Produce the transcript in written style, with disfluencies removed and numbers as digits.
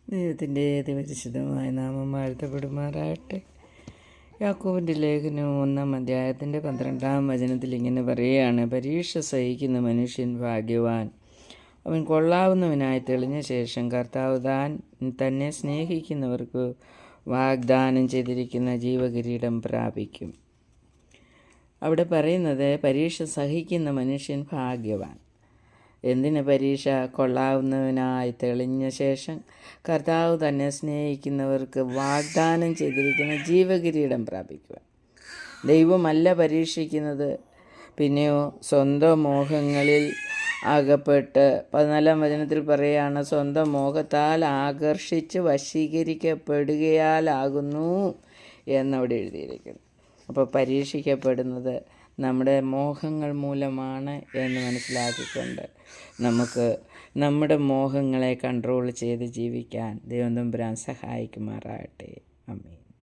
ദൈവത്തിൻ്റെ അതിപരിശുദ്ധമായ നാമം വാഴ്ത്തപ്പെടുമാറാകട്ടെ. യാക്കോബിൻ്റെ ലേഖനം 1-ാം അധ്യായത്തിൻ്റെ 12-ാം വചനത്തിൽ ഇങ്ങനെ പറയുകയാണ്: പരീക്ഷ സഹിക്കുന്ന മനുഷ്യൻ ഭാഗ്യവാൻ. അവൻ കൊള്ളാവുന്നവനായി തെളിഞ്ഞ ശേഷം കർത്താവ് തന്നെ സ്നേഹിക്കുന്നവർക്ക് വാഗ്ദാനം ചെയ്തിരിക്കുന്ന ജീവകിരീടം പ്രാപിക്കും. അവിടെ പറയുന്നത് പരീക്ഷ സഹിക്കുന്ന മനുഷ്യൻ ഭാഗ്യവാൻ. എന്തിന് പരീക്ഷ? കൊള്ളാവുന്നവനായി തെളിഞ്ഞ ശേഷം കർത്താവ് തന്നെ സ്നേഹിക്കുന്നവർക്ക് വാഗ്ദാനം ചെയ്തിരിക്കുന്ന ജീവകിരീടം പ്രാപിക്കുവാൻ. ദൈവമല്ല പരീക്ഷിക്കുന്നത്. പിന്നെയോ സ്വന്തം മോഹങ്ങളിൽ അകപ്പെട്ട് 14-ാം വചനത്തിൽ പറയുകയാണ്, സ്വന്തം മോഹത്താൽ ആകർഷിച്ച് വശീകരിക്കപ്പെടുകയാലാകുന്നു എന്നവിടെ എഴുതിയിരിക്കുന്നു. അപ്പോൾ പരീക്ഷിക്കപ്പെടുന്നത് നമ്മുടെ മോഹങ്ങൾ മൂലമാണ് എന്ന് മനസ്സിലാക്കിക്കൊണ്ട് നമുക്ക് നമ്മുടെ മോഹങ്ങളെ കൺട്രോൾ ചെയ്ത് ജീവിക്കാൻ ദൈവം തമ്പുരാൻ സഹായിക്കുമാറാകട്ടെ. ആമേൻ.